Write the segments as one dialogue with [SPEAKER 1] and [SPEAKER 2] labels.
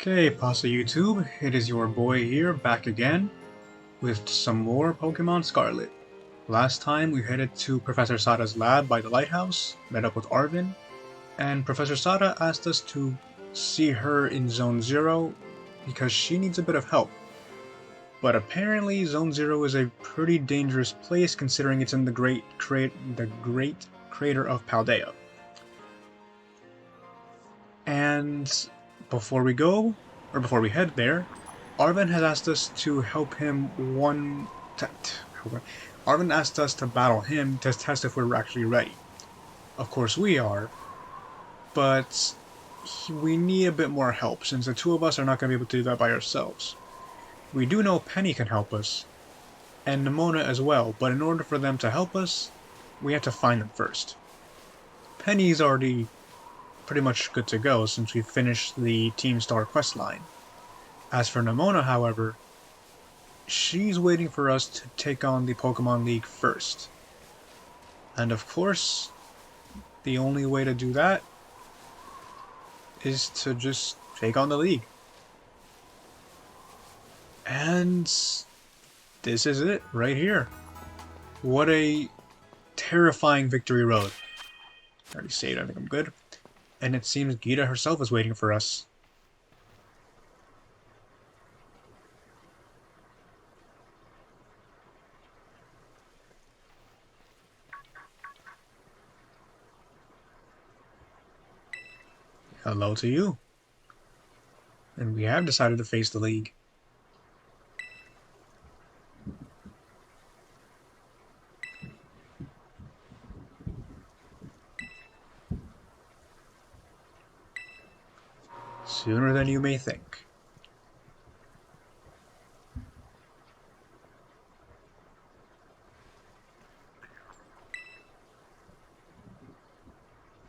[SPEAKER 1] Okay, Pasta YouTube, it is your boy here, back again, with some more Pokemon Scarlet. Last time we headed to Professor Sada's lab by the lighthouse, met up with Arvin, and Professor Sada asked us to see her in Zone 0 because she needs a bit of help. But apparently Zone 0 is a pretty dangerous place considering it's in the great crater of Paldea. And before we head there, Arvin has asked us to help him Arvin asked us to battle him to test if we're actually ready. Of course we are, but we need a bit more help since the two of us are not going to be able to do that by ourselves. We do know Penny can help us, and Nimona as well, but in order for them to help us, we have to find them first. Penny's already pretty much good to go since we finished the Team Star quest line. As for Nimona, however, she's waiting for us to take on the Pokemon League first. And of course, the only way to do that is to just take on the League. And this is it, right here. What a terrifying victory road. I already saved, I think I'm good. And it seems Gita herself is waiting for us. Hello to you. And we have decided to face the League. Sooner than you may think.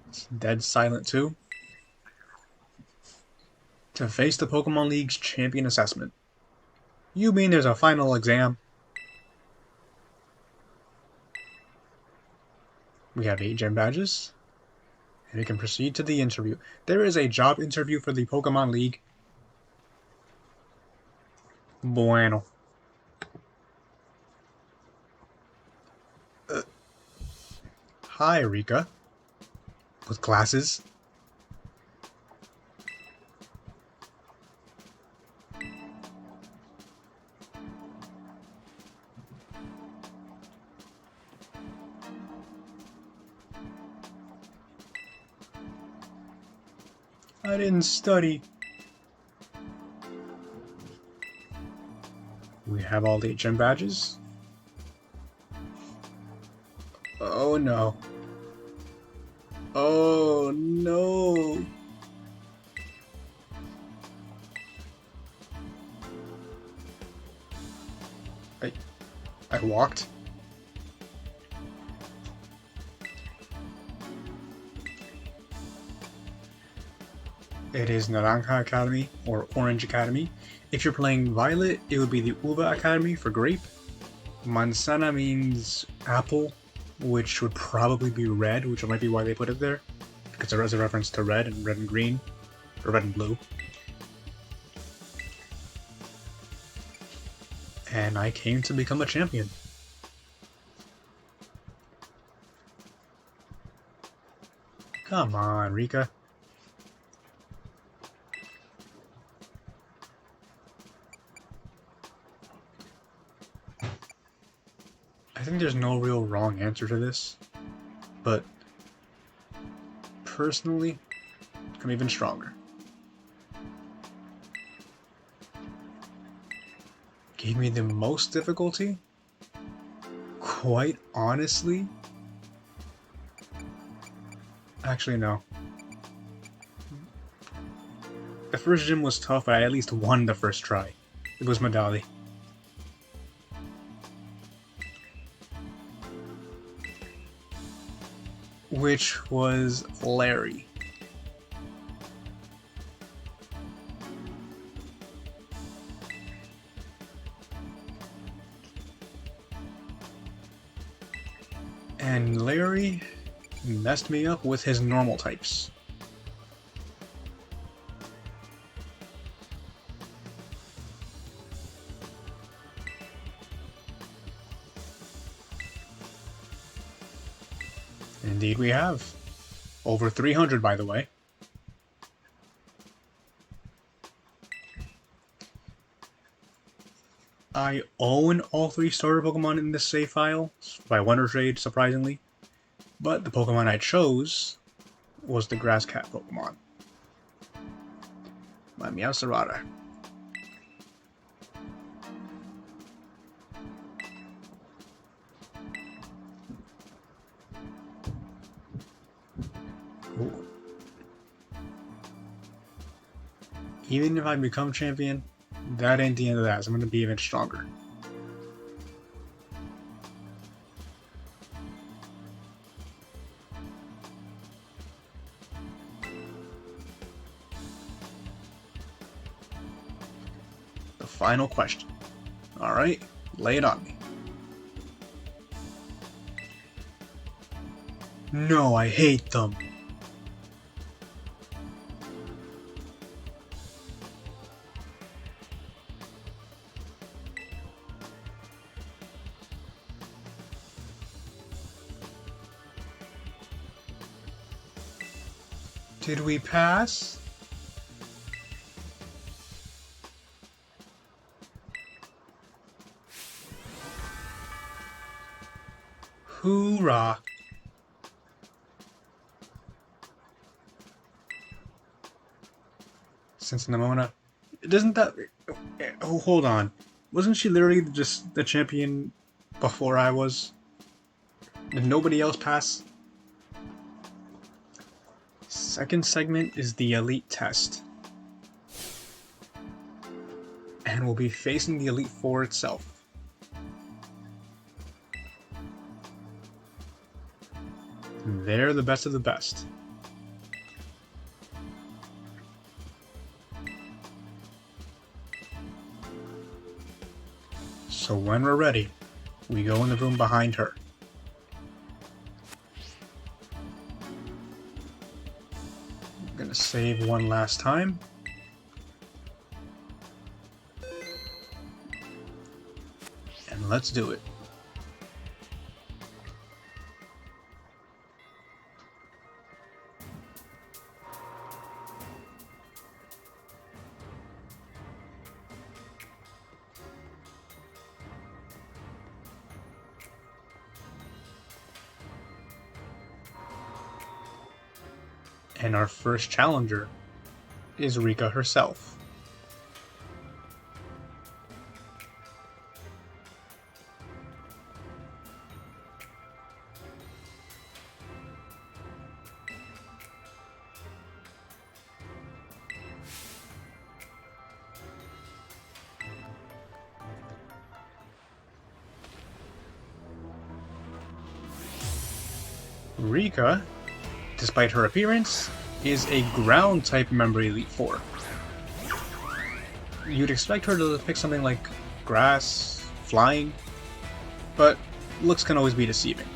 [SPEAKER 1] It's dead silent too. To face the Pokemon League's champion assessment. You mean there's a final exam? We have 8 gym badges. And we can proceed to the interview. There is a job interview for the Pokemon League. Bueno. Hi, Rika. With glasses. I didn't study. We have all the gym badges. Oh no. Oh no. I walked. It is Naranja Academy, or Orange Academy. If you're playing Violet, it would be the Uva Academy for Grape. Manzana means apple, which would probably be red, which might be why they put it there. Because there is a reference to red and green, or red and blue. And I came to become a champion. Come on, Rika. I think there's no real wrong answer to this, but personally, I'm even stronger. Gave me the most difficulty? Quite honestly? Actually, no. The first gym was tough, but I at least won the first try. It was Medali. Which was Larry. And Larry messed me up with his normal types. Indeed we have. Over 300, by the way. I own all 3 starter Pokemon in this save file, by Wonder Trade, surprisingly. But the Pokemon I chose was the Grass Cat Pokemon. My Meowscarada. Ooh. Even if I become champion, that ain't the end of that, so I'm going to be even stronger. The final question. Alright, lay it on me. No, I hate them. Did we pass? Hoorah! Cincinnamona. Doesn't that... Oh, hold on. Wasn't she literally just the champion before I was? Did nobody else pass? Second segment is the Elite Test. And we'll be facing the Elite Four itself. They're the best of the best. So when we're ready, we go in the room behind her. I'm gonna save one last time. And let's do it. And our first challenger is Rika herself. Rika, despite her appearance, is a ground-type member Elite Four. You'd expect her to pick something like grass, flying, but looks can always be deceiving.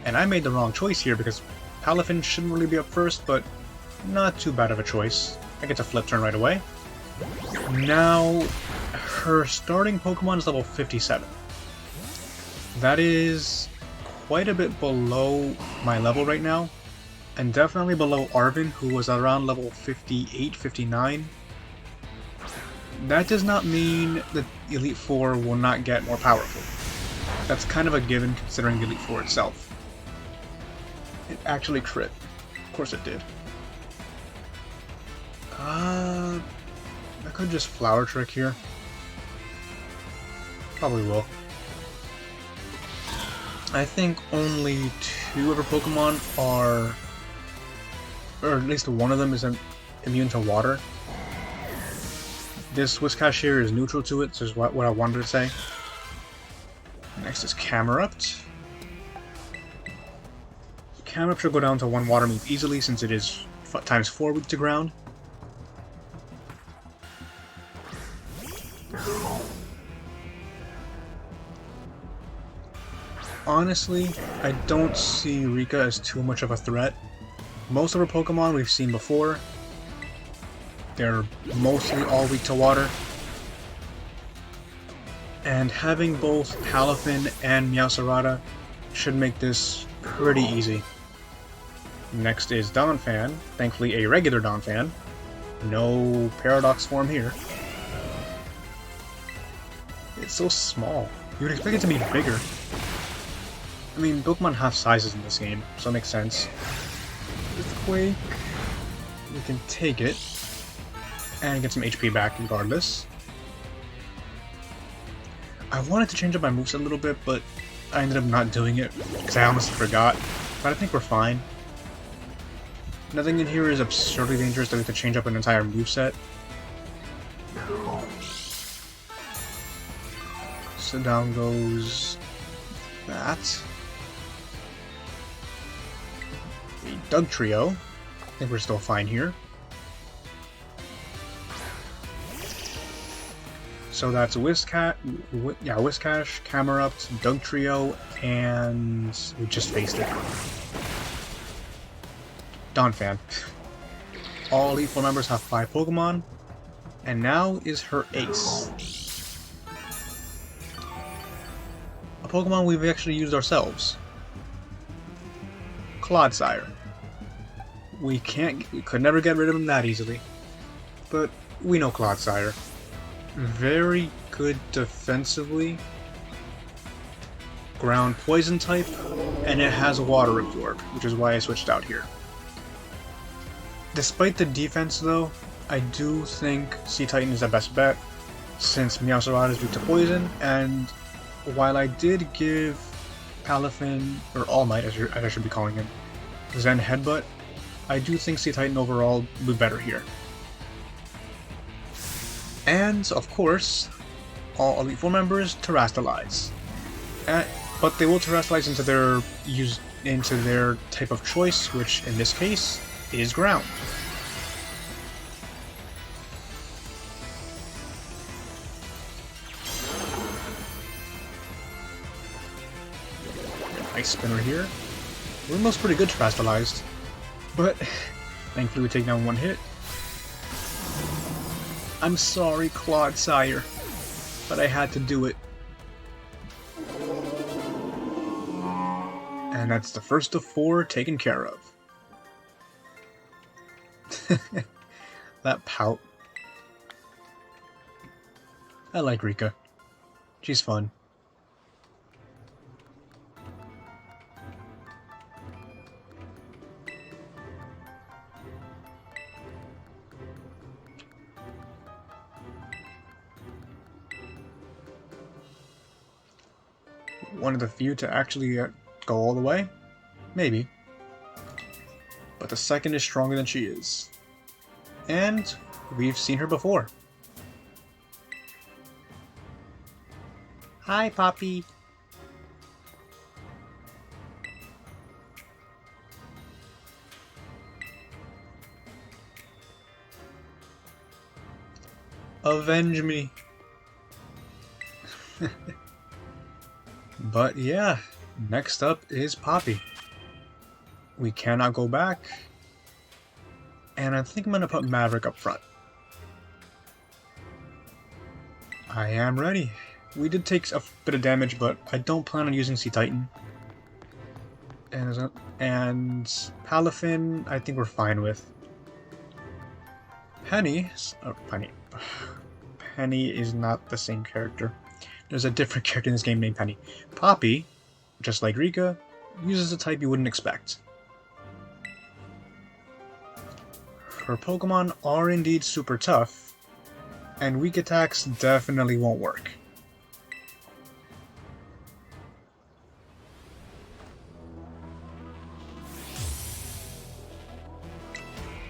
[SPEAKER 1] And I made the wrong choice here because Palafin shouldn't really be up first, but not too bad of a choice. I get to flip turn right away. Now, her starting Pokemon is level 57. That is quite a bit below my level right now, and definitely below Arvin, who was around level 58, 59. That does not mean that Elite Four will not get more powerful. That's kind of a given considering Elite Four itself. It actually crit. Of course it did. I could just Flower Trick here. Probably will. I think only 2 of her Pokemon are, or at least one of them is immune to water. This Whiscash here is neutral to it, so is what I wanted to say. Next is Camerupt. Camerupt should go down to 1 water move easily since it is times 4 weak to ground. Honestly, I don't see Rika as too much of a threat. Most of her Pokemon we've seen before. They're mostly all weak to water. And having both Palafin and Meowscarada should make this pretty easy. Next is Donphan, thankfully a regular Donphan. No paradox form here. It's so small. You would expect it to be bigger. I mean, Pokemon have sizes in this game, so it makes sense. Earthquake. We can take it. And get some HP back regardless. I wanted to change up my moveset a little bit, but I ended up not doing it because I almost forgot. But I think we're fine. Nothing in here is absurdly dangerous that we have to change up an entire moveset. So down goes that. The Doug Trio. I think we're still fine here. So that's Whiscash, Camerupt, Dugtrio, and we just faced it. Donphan. All Elite Four members have 5 Pokemon, and now is her ace. A Pokemon we've actually used ourselves. Clodsire. We could never get rid of him that easily, but we know Clodsire. Very good defensively. Ground poison type, and it has water absorb, which is why I switched out here. Despite the defense though, I do think Sea Titan is the best bet, since Meowscarada is weak to poison, and while I did give Palafin, or All Might as I should be calling him, Zen Headbutt, I do think Sea Titan overall would be better here. And, of course, all Elite Four members Terrastalize. But they will Terrastalize into their type of choice, which in this case is Ground. Ice Spinner here. Windmill's pretty good Terrastalized, but thankfully we take down one hit. I'm sorry, Clodsire, but I had to do it. And that's the first of 4 taken care of. That pout. I like Rika. She's fun. One of the few to actually go all the way? Maybe. But the second is stronger than she is. And we've seen her before. Hi, Poppy. Avenge me. But yeah, next up is Poppy. We cannot go back. And I think I'm going to put Maverick up front. I am ready. We did take a bit of damage, but I don't plan on using Sea Titan. And Palafin, I think we're fine with. Penny is not the same character. There's a different character in this game named Penny. Poppy, just like Rika, uses a type you wouldn't expect. Her Pokemon are indeed super tough, and weak attacks definitely won't work.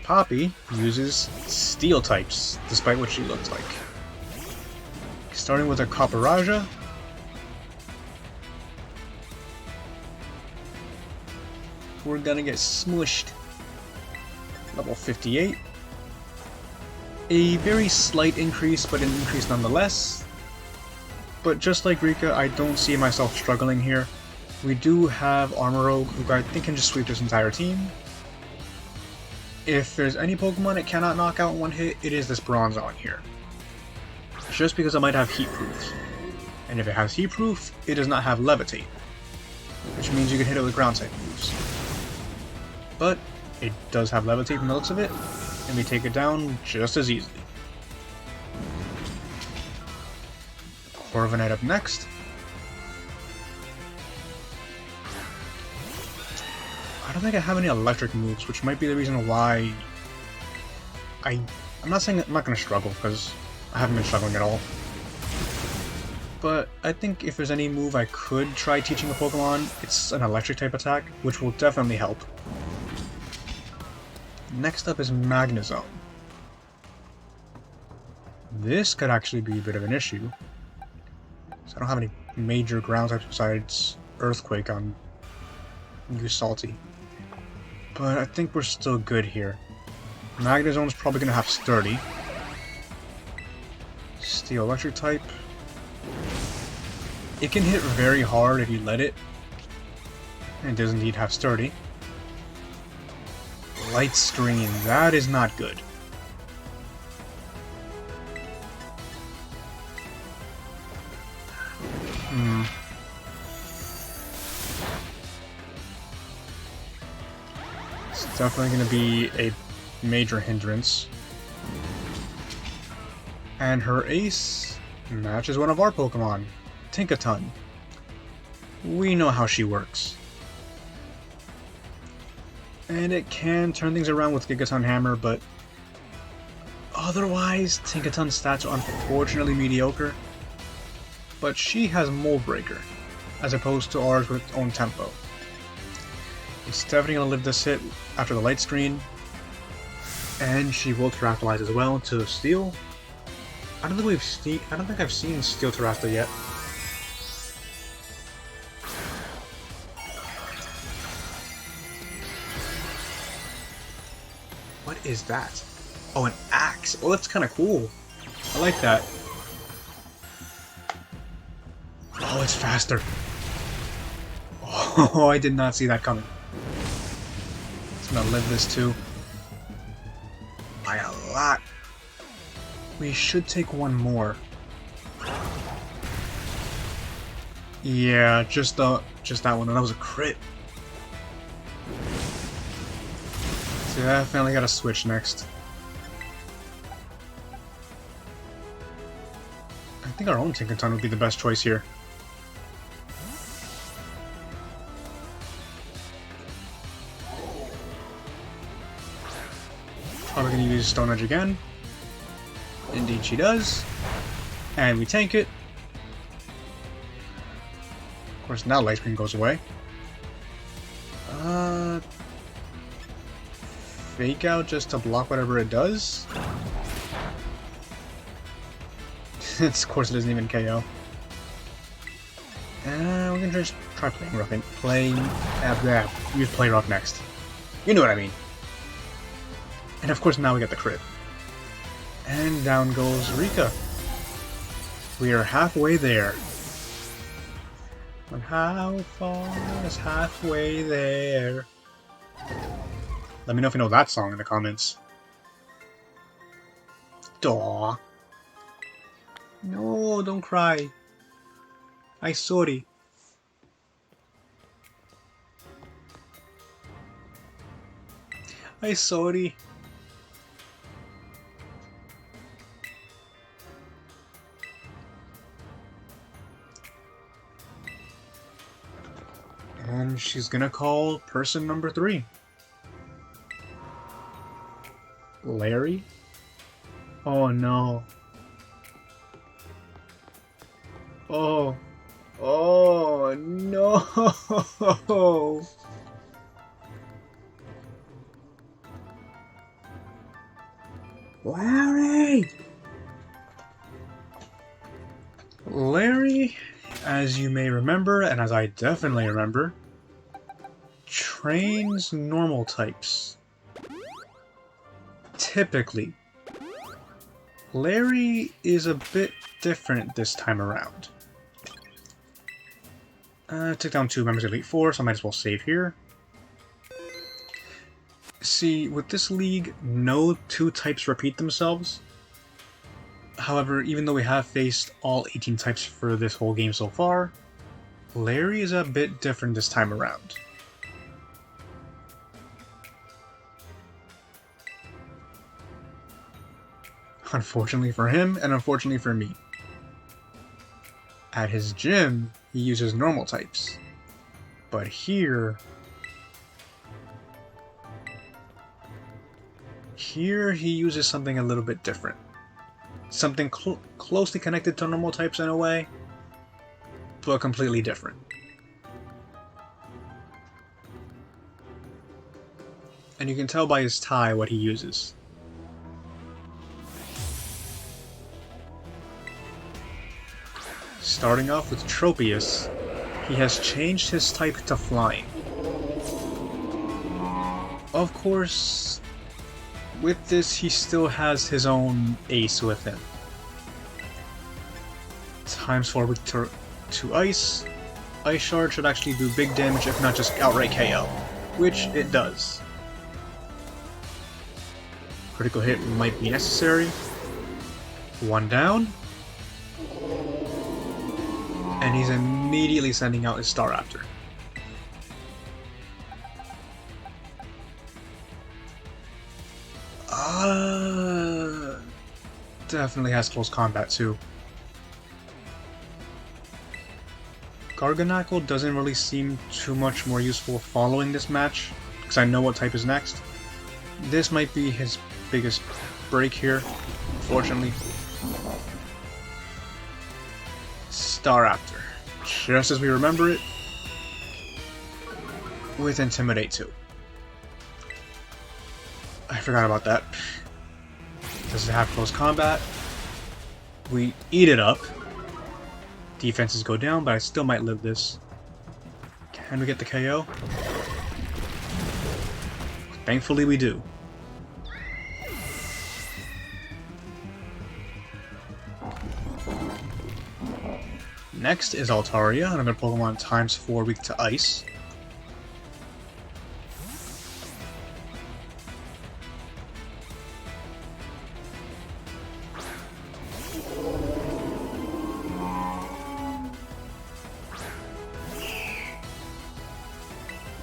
[SPEAKER 1] Poppy uses Steel types, despite what she looks like. Starting with a Copperajah. We're gonna get smushed. Level 58. A very slight increase, but an increase nonetheless. But just like Rika, I don't see myself struggling here. We do have Armorogue, who I think can just sweep this entire team. If there's any Pokemon it cannot knock out in one hit, it is this Bronzong here. Just because it might have Heat Proof. And if it has Heat Proof, it does not have Levitate. Which means you can hit it with Ground type moves. but it does have levitate from the looks of it, and we take it down just as easily. Corviknight up next. I don't think I have any electric moves, which might be the reason why I'm not saying I'm not going to struggle, because I haven't been struggling at all. But I think if there's any move I could try teaching a Pokemon, it's an electric type attack, which will definitely help. Next up is Magnezone. This could actually be a bit of an issue. So I don't have any major ground types besides Earthquake on Use Salty. But I think we're still good here. Magnezone's probably going to have Sturdy. Steel Electric type. It can hit very hard if you let it. And it does indeed have Sturdy. Light Screen, that is not good. It's definitely going to be a major hindrance. And her ace matches one of our Pokemon, Tinkaton. We know how she works. And it can turn things around with Gigaton Hammer, but otherwise, Tinkaton's stats are unfortunately mediocre. But she has Mold Breaker, as opposed to ours with its own tempo. It's definitely going to live this hit after the Light Screen, and she will Terrapilize as well to Steel. I don't think I've seen Steel Terraptor yet. What is that? Oh, an axe. Oh, that's kind of cool. I like that. Oh, it's faster. Oh, I did not see that coming. It's gonna live this too. By a lot. We should take one more. Yeah, just that one. And that was a crit. So definitely gotta switch next. I think our own Tinkaton would be the best choice here. Probably gonna use Stone Edge again. Indeed she does. And we tank it. Of course now Light Screen goes away. Fake Out just to block whatever it does. Of course it doesn't even KO. We're gonna just try playing rough and use Play Rough next. You know what I mean. And of course now we get the crit. And down goes Rika. We are halfway there. And how far is halfway there? Let me know if you know that song in the comments. Daw. No, don't cry. I'm sorry. I'm sorry. And she's gonna call person number 3. Larry? Oh no. Oh. Oh no. Larry! Larry, as you may remember, and as I definitely remember, trains normal types. Typically. Larry is a bit different this time around. Took down 2 members of Elite Four, so I might as well save here. See, with this league, no 2 types repeat themselves. However, even though we have faced all 18 types for this whole game so far, Larry is a bit different this time around. Unfortunately for him, and unfortunately for me. At his gym, he uses normal types. But here he uses something a little bit different. Something closely connected to normal types in a way, but completely different. And you can tell by his tie what he uses. Starting off with Tropius, he has changed his type to Flying. Of course, with this he still has his own ace with him. Times forward to Ice. Ice Shard should actually do big damage if not just outright KO, which it does. Critical hit might be necessary. One down. And he's immediately sending out his Staraptor. Definitely has close combat too. Garganackle doesn't really seem too much more useful following this match, because I know what type is next. This might be his biggest break here, unfortunately. Staraptor, just as we remember it, with Intimidate too. I forgot about that. Does it have close combat? We eat it up. Defenses go down, but I still might live this. Can we get the KO? Thankfully we do. Next is Altaria, another Pokemon times 4 weak to Ice.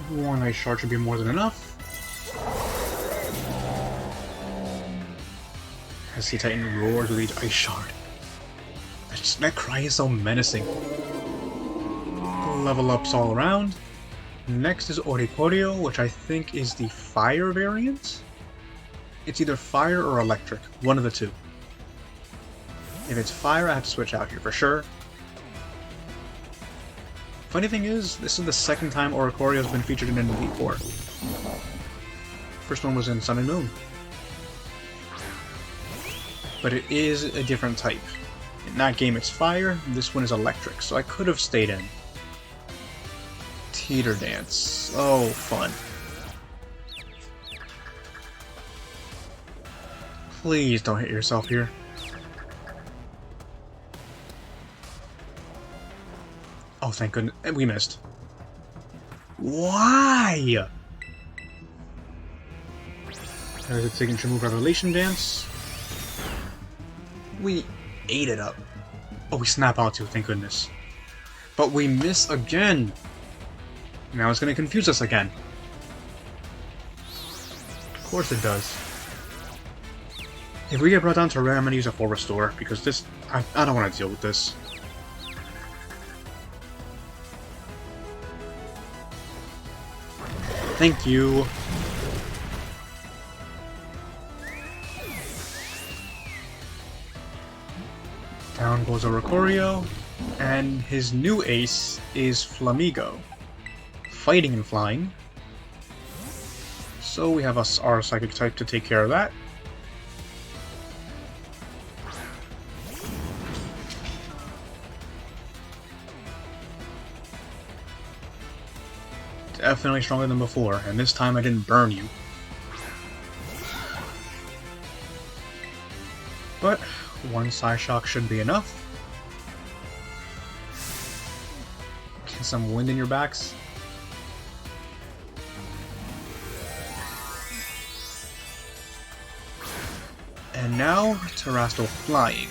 [SPEAKER 1] One Ice Shard should be more than enough. As Sea Titan roars with each Ice Shard. That cry is so menacing. Level ups all around. Next is Oricorio, which I think is the fire variant? It's either fire or electric, one of the two. If it's fire, I have to switch out here for sure. Funny thing is, this is the second time Oricorio has been featured in an Elite Four. First one was in Sun and Moon. But it is a different type. In that game it's fire, this one is electric, so I could have stayed in. Teeter Dance. Oh, fun. Please don't hit yourself here. Oh, thank goodness. We missed. Why? There's a signature move, Revelation Dance. We ate it up. Oh, we snap out too, thank goodness. But we miss again. Now it's going to confuse us again. Of course it does. If we get brought down to rare, I'm going to use a full restore, because this... I don't want to deal with this. Thank you. Down goes Oricorio, and his new ace is Flamigo. Fighting and flying. So we have our Psychic type to take care of that. Definitely stronger than before, and this time I didn't burn you. But one Psyshock should be enough. Get some wind in your backs. And now, Terastal flying.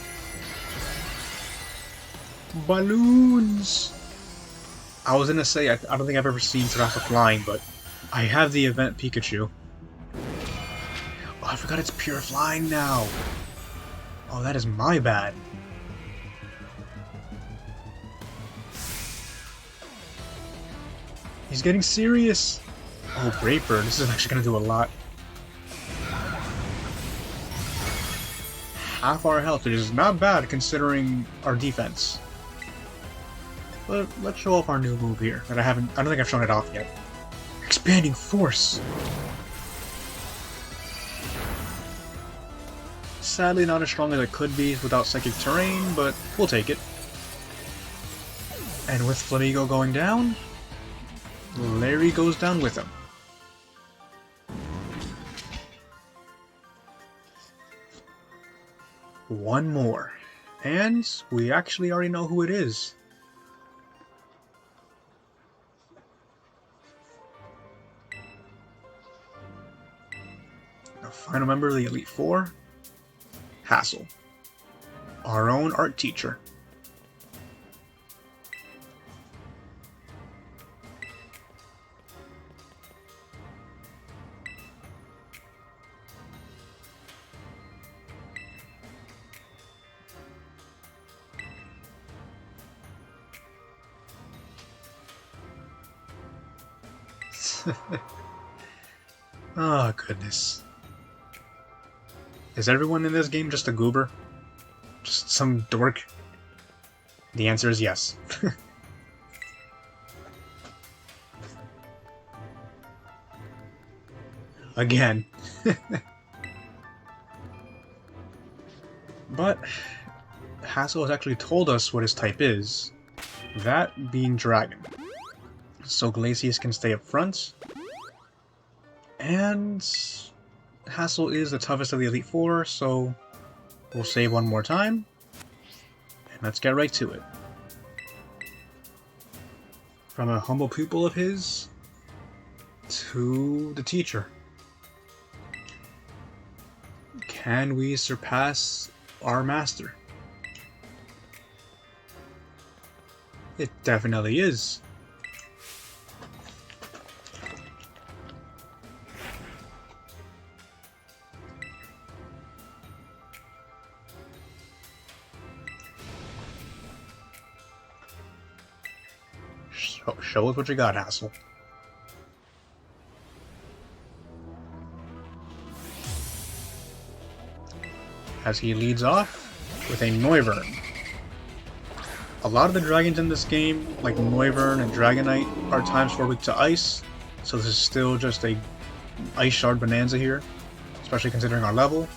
[SPEAKER 1] Balloons! I was gonna say, I don't think I've ever seen Terastal flying, but I have the event Pikachu. Oh, I forgot it's pure flying now. Oh, that is my bad. He's getting serious. Oh, Brave Bird. This is actually going to do a lot. Half our health, which is not bad considering our defense. But let's show off our new move here that I don't think I've shown it off yet. Expanding Force. Sadly not as strong as it could be without Psychic Terrain, but we'll take it. And with Flamigo going down, Larry goes down with him. One more. And we actually already know who it is. The final member of the Elite Four, Hassel, our own art teacher. Oh, goodness. Is everyone in this game just a goober? Just some dork? The answer is yes. Again. But Hassel has actually told us what his type is. That being Dragon. So Glacius can stay up front. And Hassel is the toughest of the Elite Four, so we'll save one more time. And let's get right to it. From a humble pupil of his to the teacher. Can we surpass our master? It definitely is. Show us what you got, Hassel. As he leads off with a Noivern. A lot of the dragons in this game, like Noivern and Dragonite, are times 4 weak to ice, so this is still just a Ice Shard bonanza here, especially considering our level.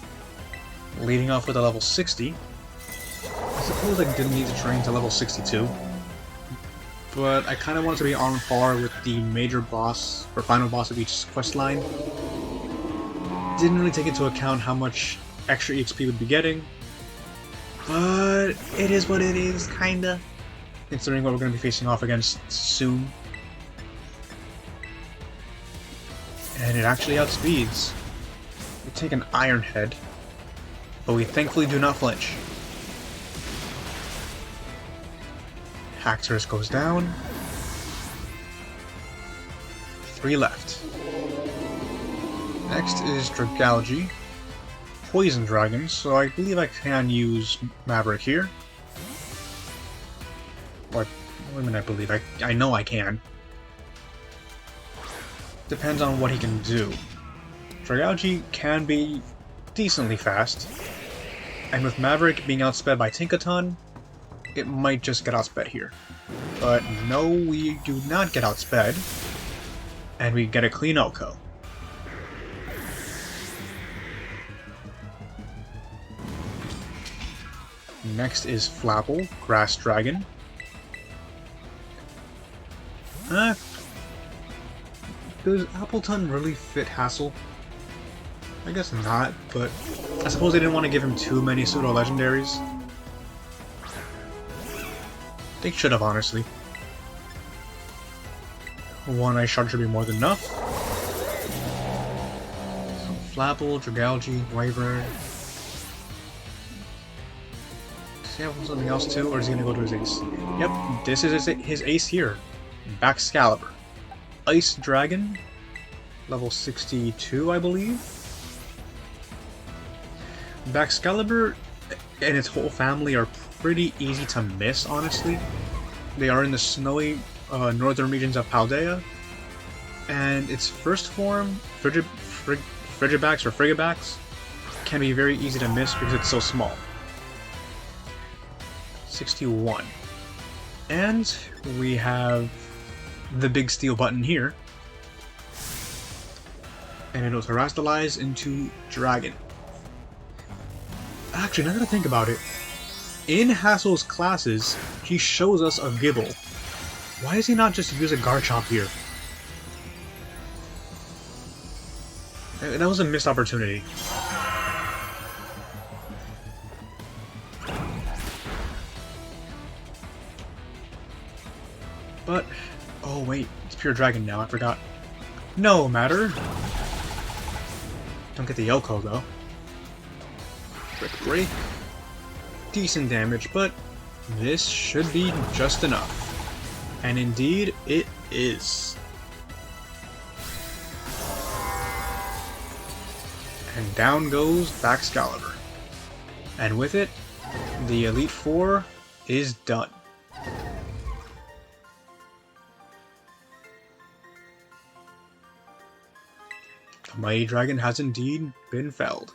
[SPEAKER 1] Leading off with a level 60. I suppose I didn't need to train to level 62. But I kind of wanted to be on par with the major boss, or final boss of each quest line. Didn't really take into account how much extra EXP would be getting. But it is what it is, kinda. Considering what we're going to be facing off against soon. And it actually outspeeds. We take an Iron Head, but we thankfully do not flinch. Haxorus goes down. 3 left. Next is Dragalge. Poison Dragon, so I believe I can use Maverick here. Or, I mean, I believe. I know I can. Depends on what he can do. Dragalge can be decently fast. And with Maverick being outsped by Tinkaton, it might just get outsped here. But no, we do not get outsped. And we get a clean OHKO. Next is Flapple, Grass Dragon. Does Appleton really fit Hassel? I guess not, but I suppose they didn't want to give him too many pseudo-legendaries. They should have, honestly. One Ice Shard should be more than enough. So Flapple, Dragalge, Wyvern. Does he have something else too, or is he going to go to his ace? Yep, this is his ace here. Baxcalibur. Ice Dragon. Level 62, I believe. Baxcalibur and its whole family are pretty easy to miss, honestly. They are in the snowy northern regions of Paldea, and its first form, Frigibax or Frigibax, can be very easy to miss because it's so small. 61. And we have the big steel button here, and it'll terrestrialize into Dragon. Actually, now that I think about it, in Hassel's classes, he shows us a Gibble. Why does he not just use a Garchomp here? That was a missed opportunity. But, oh wait, it's pure Dragon now, I forgot. No matter. Don't get the Yoko though. Brick Break. Decent damage, but this should be just enough. And indeed, it is. And down goes Baxcalibur. And with it, the Elite Four is done. The mighty dragon has indeed been felled.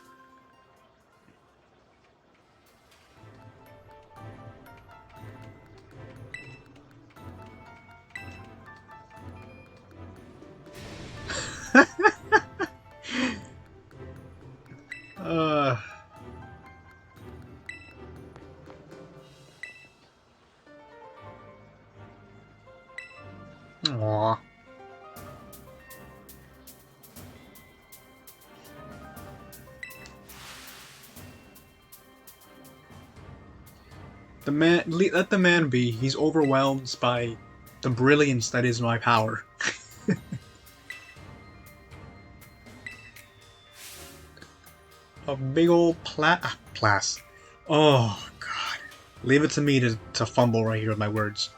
[SPEAKER 1] Aww. The man, let the man be. He's overwhelmed by the brilliance that is my power. A big old plas. Oh, God. Leave it to me to fumble right here with my words.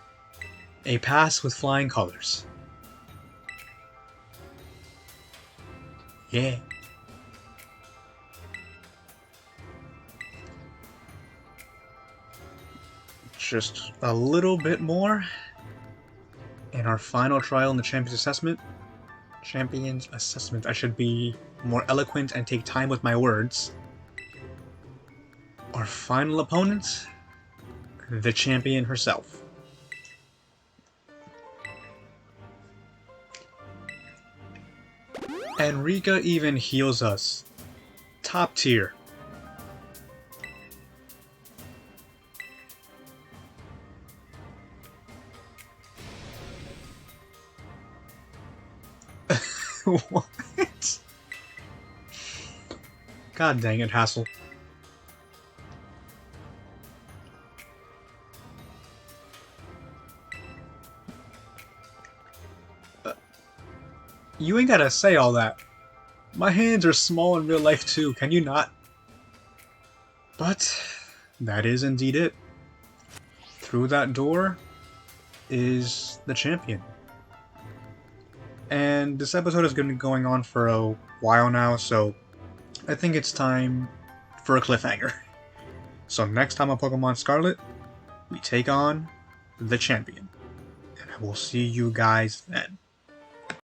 [SPEAKER 1] A pass with flying colors. Yeah. Just a little bit more. And our final trial in the Champion's Assessment. Champion's Assessment. I should be more eloquent and take time with my words. Our final opponent, the champion herself. And Rika even heals us. Top tier. What? God dang it, Hassel. You ain't gotta say all that. My hands are small in real life too, can you not? But that is indeed it. Through that door is the champion. And this episode has been going on for a while now, so I think it's time for a cliffhanger. So next time on Pokemon Scarlet, we take on the champion. And I will see you guys then.